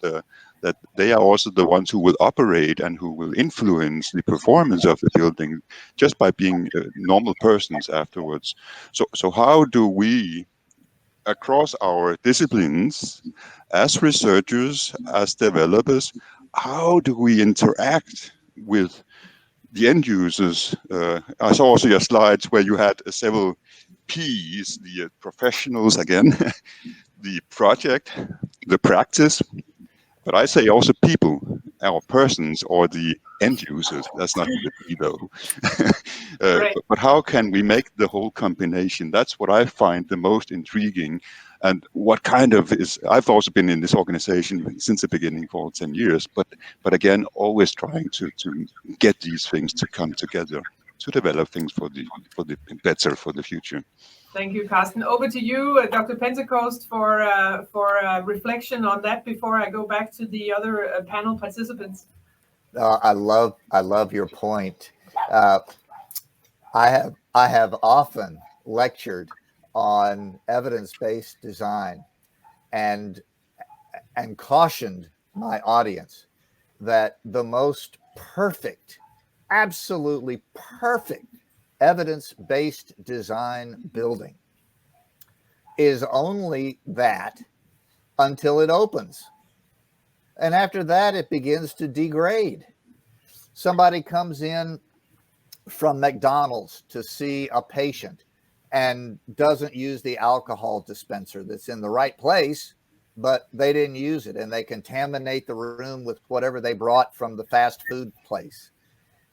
they are also the ones who will operate and who will influence the performance of the building just by being normal persons afterwards. So how do we, across our disciplines, as researchers, as developers, how do we interact with the end users? I saw also your slides where you had several P's, the professionals again, the project, the practice, but I say also people, our persons, or the end users. That's not the P though. Right. But how can we make the whole combination? That's what I find the most intriguing. And what kind of is, I've also been in this organization since the beginning for 10 years, but again, always trying to get these things to come together, to develop things for the better for the future. Thank you, Carsten. Over to you, Dr. Pentecost, for reflection on that before I go back to the other panel participants. I love your point. I have often lectured on evidence-based design and cautioned my audience that the most perfect, absolutely perfect evidence-based design building is only that until it opens. And after that, it begins to degrade. Somebody comes in from McDonald's to see a patient and doesn't use the alcohol dispenser that's in the right place, but they didn't use it, and they contaminate the room with whatever they brought from the fast food place.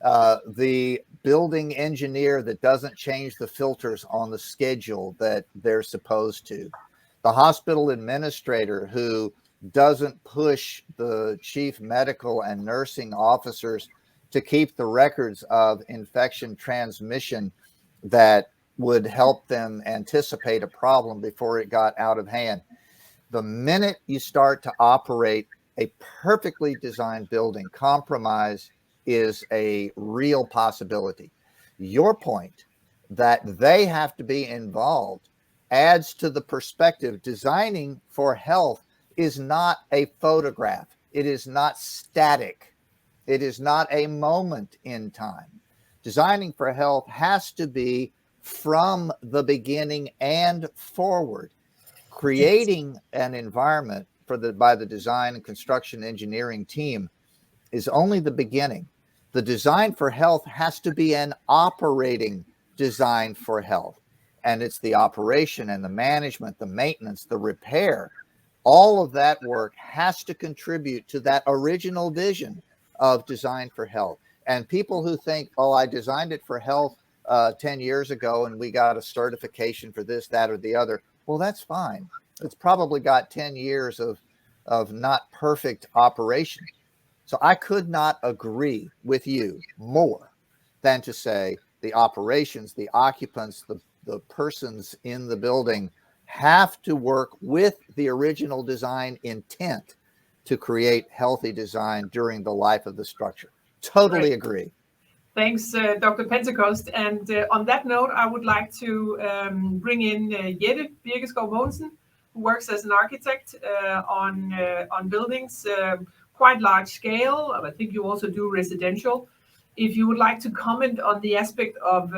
The building engineer that doesn't change the filters on the schedule that they're supposed to. The hospital administrator who doesn't push the chief medical and nursing officers to keep the records of infection transmission that would help them anticipate a problem before it got out of hand. The minute you start to operate a perfectly designed building, compromise is a real possibility. Your point that they have to be involved adds to the perspective. Designing for health is not a photograph. It is not static. It is not a moment in time. Designing for health has to be from the beginning and forward. Creating an environment by the design and construction engineering team is only the beginning. The design for health has to be an operating design for health. And it's the operation and the management, the maintenance, the repair. All of that work has to contribute to that original vision of design for health. And people who think, oh, I designed it for health 10 years ago and we got a certification for this, that, or the other. Well, that's fine. It's probably got 10 years of not perfect operation. So I could not agree with you more than to say the operations, the occupants, the persons in the building have to work with the original design intent to create healthy design during the life of the structure. Totally Right. agree. Thanks, Dr. Pentecost. And on that note, I would like to bring in Jette Birkeskov Mogensen, who works as an architect on buildings, quite large scale. I think you also do residential. If you would like to comment on the aspect of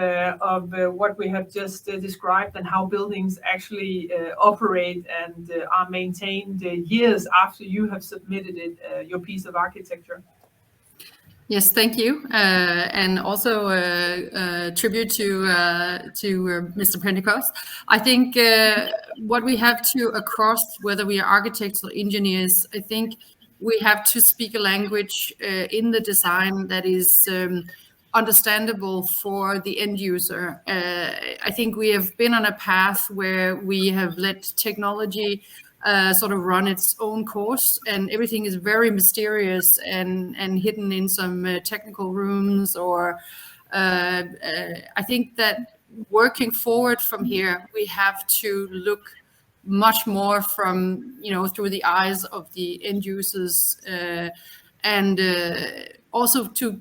what we have just described and how buildings actually operate and are maintained years after you have submitted it, your piece of architecture. Yes, thank you, and also tribute to Mr. Pentecost. I think what we have to across, whether we are architects or engineers, I think we have to speak a language in the design that is understandable for the end user. I think we have been on a path where we have let technology sort of run its own course, and everything is very mysterious and hidden in some technical rooms. Or I think that working forward from here, we have to look much more from, through the eyes of the end users, and also to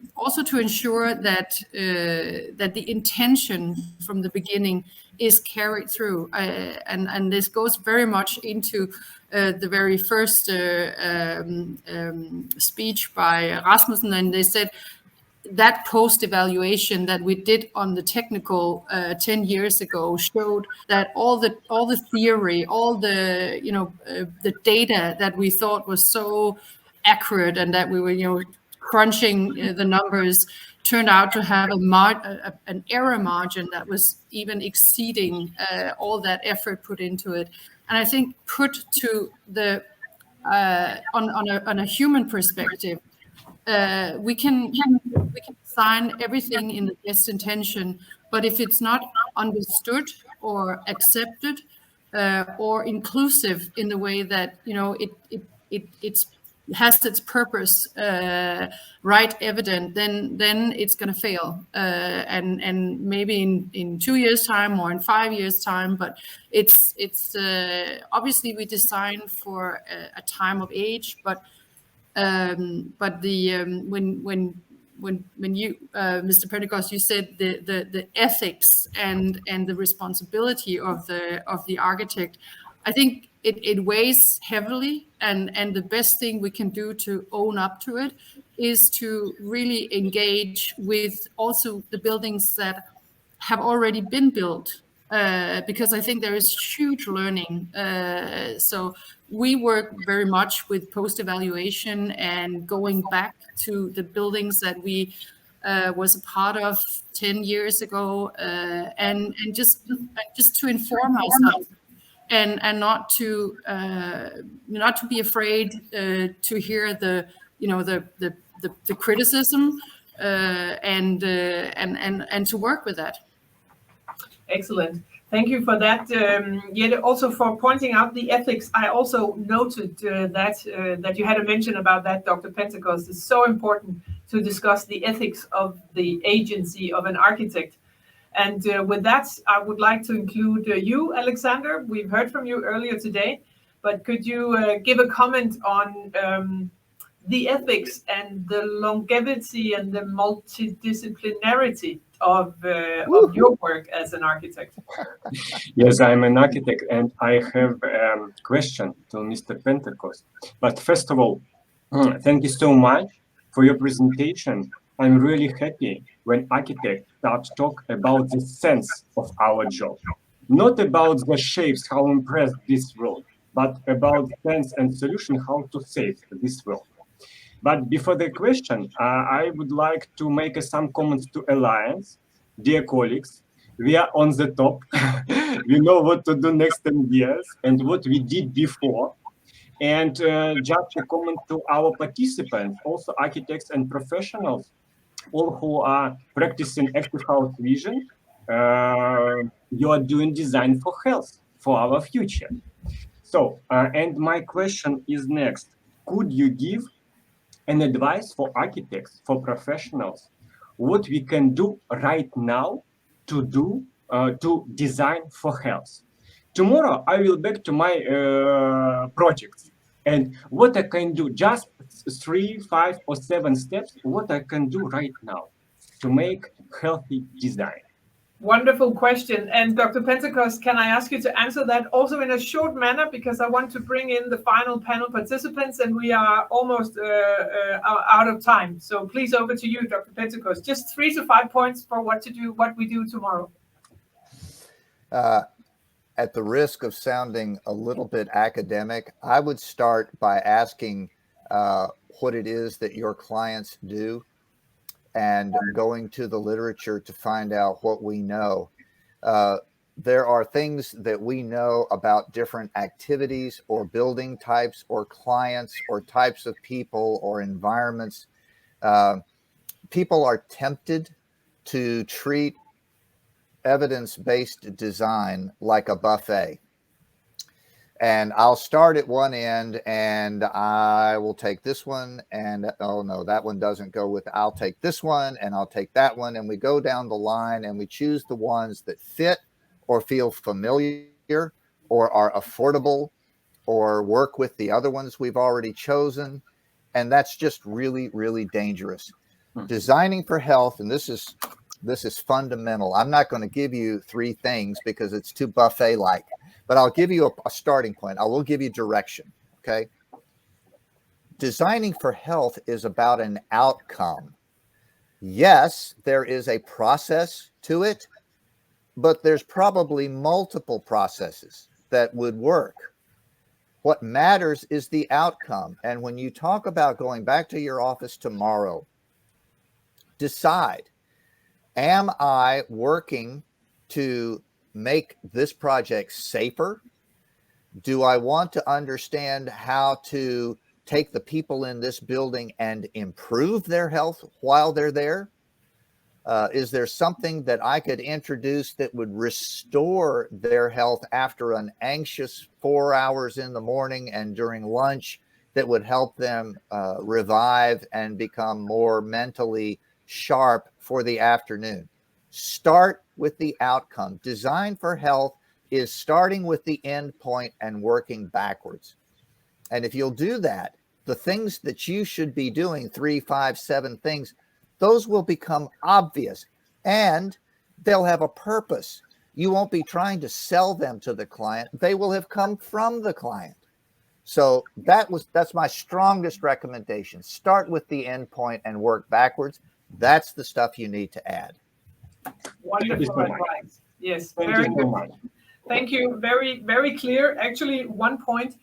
ensure that the intention from the beginning is carried through, and this goes very much into the very first speech by Rasmussen, and they said that post-evaluation that we did on the technical 10 years ago showed that all the theory, all the the data that we thought was so accurate and that we were crunching the numbers turned out to have an error margin that was even exceeding all that effort put into it. And I think put to the on a human perspective, we can design everything in the best intention, but if it's not understood or accepted, or inclusive in the way that it has its purpose right evident, then it's going to fail, and maybe in 2 years time or in 5 years time. But it's obviously we design for a time of age, but when you Mr. Pentecost, you said the ethics and the responsibility of the architect, I think it weighs heavily, and the best thing we can do to own up to it is to really engage with also the buildings that have already been built, because I think there is huge learning. So we work very much with post-evaluation and going back to the buildings that we was a part of 10 years ago, and just to inform ourselves, and not to be afraid to hear the criticism, and to work with that. Excellent. Thank you for that. Yet also for pointing out the ethics. I also noted that you had a mention about that, Dr. Pentecost. It's so important to discuss the ethics of the agency of an architect. And with that, I would like to include you, Alexander. We've heard from you earlier today, but could you give a comment on the ethics and the longevity and the multidisciplinarity of your work as an architect? Yes, I'm an architect, and I have a question to Mr. Pentecost. But first of all, thank you so much for your presentation. I'm really happy when architects start to talk about the sense of our job, not about the shapes, how impress this world, but about sense and solution, how to save this world. But before the question, I would like to make some comments to Alliance. Dear colleagues, we are on the top. We know what to do next 10 years and what we did before. And just a comment to our participants, also architects and professionals, all who are practicing active house vision. You are doing design for health, for our future. So, and my question is next. Could you give an advice for architects, for professionals, what we can do right now to design for health? Tomorrow I will back to my projects, and what I can do, just 3, 5, or 7 steps, what I can do right now to make healthy design. Wonderful question. And Dr. Pentecost, can I ask you to answer that also in a short manner, because I want to bring in the final panel participants and we are almost out of time. So please, over to you, Dr. Pentecost. Just 3 to 5 points for what we do tomorrow. At the risk of sounding a little bit academic, I would start by asking what it is that your clients do, and going to the literature to find out what we know. There are things that we know about different activities or building types or clients or types of people or environments. People are tempted to treat evidence-based design like a buffet. And I'll start at one end and I will take this one, and oh no, that one doesn't go with, I'll take this one and I'll take that one. And we go down the line and we choose the ones that fit or feel familiar or are affordable or work with the other ones we've already chosen. And that's just really, really dangerous. Designing for health, and this is fundamental. I'm not going to give you 3 things because it's too buffet-like. But I'll give you a starting point. I will give you direction, okay? Designing for health is about an outcome. Yes, there is a process to it, but there's probably multiple processes that would work. What matters is the outcome. And when you talk about going back to your office tomorrow, decide, am I working to make this project safer? Do I want to understand how to take the people in this building and improve their health while they're there? Is there something that I could introduce that would restore their health after an anxious 4 hours in the morning and during lunch that would help them revive and become more mentally sharp for the afternoon? Start with the outcome. Design for health is starting with the end point and working backwards. And if you'll do that, the things that you should be doing, 3, 5, 7 things, those will become obvious and they'll have a purpose. You won't be trying to sell them to the client. They will have come from the client. So that's my strongest recommendation. Start with the end point and work backwards. That's the stuff you need to add. Wonderful advice. Yes, very good. Thank you. Very, very clear. Actually, one point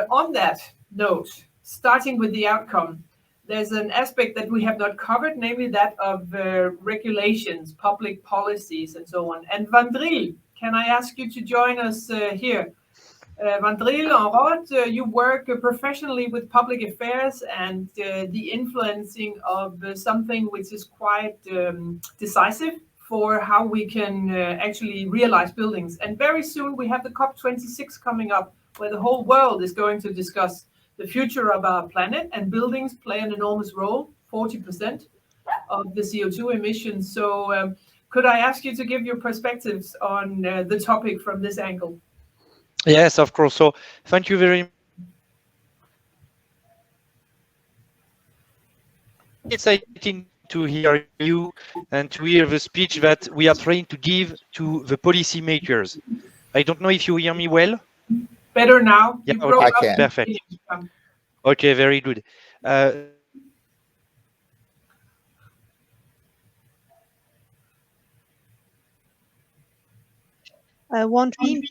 on that note, starting with the outcome, there's an aspect that we have not covered, namely that of regulations, public policies, and so on. And Vandril, can I ask you to join us here? Vandril en Roth, you work professionally with public affairs and the influencing of something which is quite decisive for how we can actually realize buildings. And very soon we have the COP26 coming up, where the whole world is going to discuss the future of our planet, and buildings play an enormous role, 40% of the CO2 emissions. So could I ask you to give your perspectives on the topic from this angle? Yes, of course. So thank you very much. It's exciting to hear you and to hear the speech that we are trying to give to the policymakers. I don't know if you hear me well. Better now. Yeah, You okay, I can. perfect. Okay, very good. Wondering,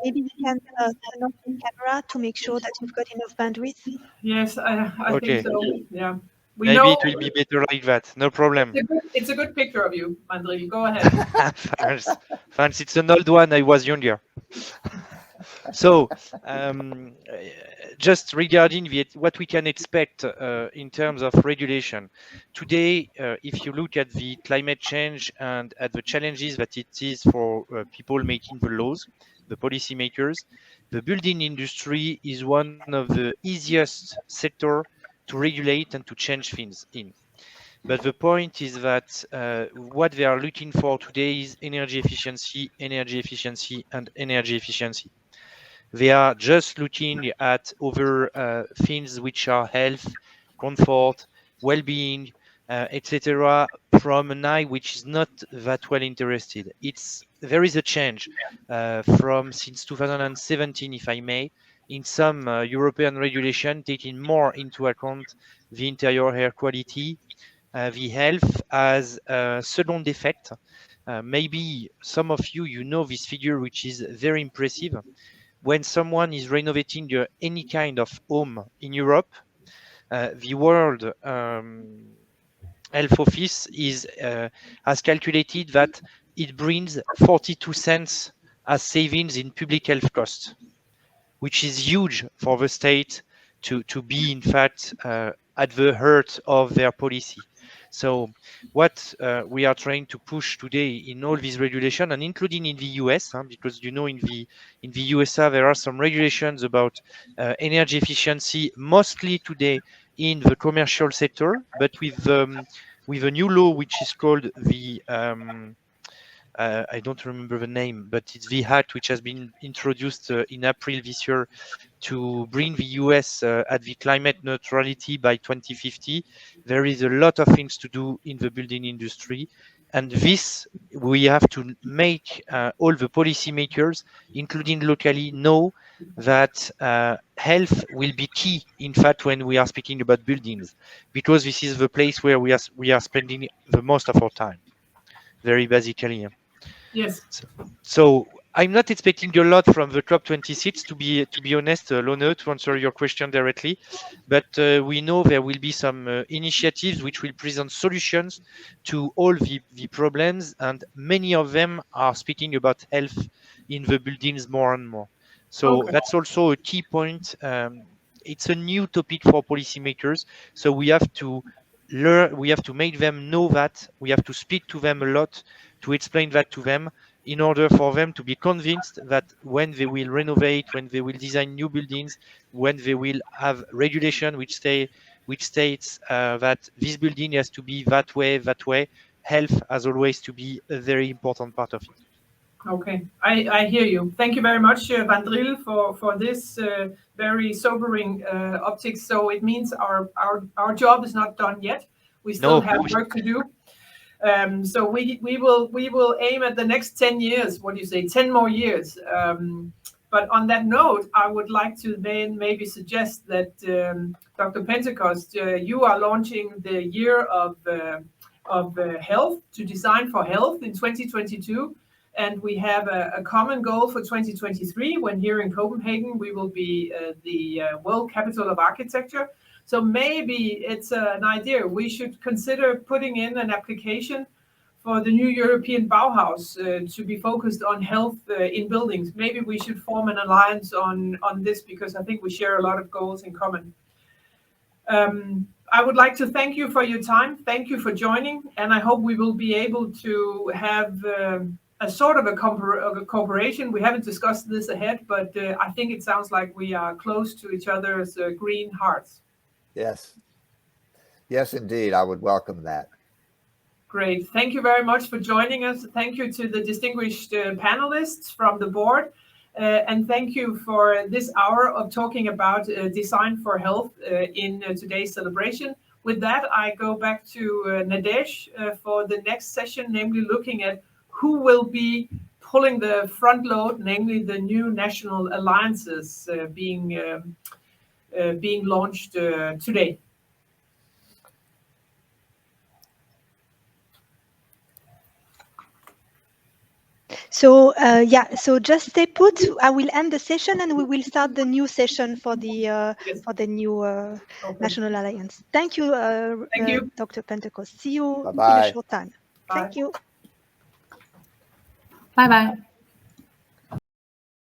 maybe you can turn off the camera to make sure that you've got enough bandwidth. Yes, I Okay. think so. Yeah. We Maybe know it will be better like that. No problem. it's a good picture of you, Vandril. Go ahead. Thanks. Thanks. It's an old one. I was younger. So, just regarding what we can expect in terms of regulation. Today, if you look at the climate change and at the challenges that it is for people making the laws, the policymakers, the building industry is one of the easiest sector to regulate and to change things in. But the point is that what they are looking for today is energy efficiency, and energy efficiency. They are just looking at other things which are health, comfort, well-being, etc., from an eye which is not that well interested. There is a change from since 2017, if I may, in some European regulation taking more into account the interior air quality, the health as a second effect. Maybe some of you know this figure, which is very impressive. When someone is renovating any kind of home in Europe, the World Health Office has calculated that it brings 42 cents as savings in public health costs, which is huge for the state to be, in fact, at the heart of their policy. So what we are trying to push today in all these regulation, and including in the US, because in the USA there are some regulations about energy efficiency, mostly today in the commercial sector, but with a new law which is called the I don't remember the name, but it's the Act which has been introduced in April this year to bring the US at the climate neutrality by 2050. There is a lot of things to do in the building industry. And this, we have to make all the policymakers, including locally, know that health will be key, in fact, when we are speaking about buildings, because this is the place where we are spending the most of our time, very basically. Yes. So I'm not expecting a lot from the COP26, to be honest, Lone, to answer your question directly. But we know there will be some initiatives which will present solutions to all the problems, and many of them are speaking about health in the buildings more and more. So that's also a key point. It's a new topic for policymakers, so we have to learn, we have to make them know that, we have to speak to them a lot, to explain that to them, in order for them to be convinced that when they will renovate, when they will design new buildings, when they will have regulation which states that this building has to be that way, health has always to be a very important part of it. Okay, I hear you. Thank you very much, Van Driel, for this very sobering optics. So it means our job is not done yet. We still have work to do. So we will aim at the next 10 years. What do you say? 10 more years. But on that note, I would like to then maybe suggest that Dr. Pentecost, you are launching the year of health, to design for health in 2022. And we have a common goal for 2023, when here in Copenhagen, we will be the World Capital of Architecture. So maybe it's an idea. We should consider putting in an application for the new European Bauhaus to be focused on health in buildings. Maybe we should form an alliance on this, because I think we share a lot of goals in common. I would like to thank you for your time. Thank you for joining. And I hope we will be able to have a sort of a cooperation. We haven't discussed this ahead, but I think it sounds like we are close to each other's green hearts. Yes. Yes, indeed. I would welcome that. Great. Thank you very much for joining us. Thank you to the distinguished panelists from the board. And thank you for this hour of talking about design for health in today's celebration. With that, I go back to Nadesh for the next session, namely looking at who will be pulling the front load, namely the new national alliances being launched today. So so just stay put. I will end the session and we will start the new session for the new National Alliance. Thank you, Dr. Pentecost. See you in a short time. Bye. Thank you. Bye-bye.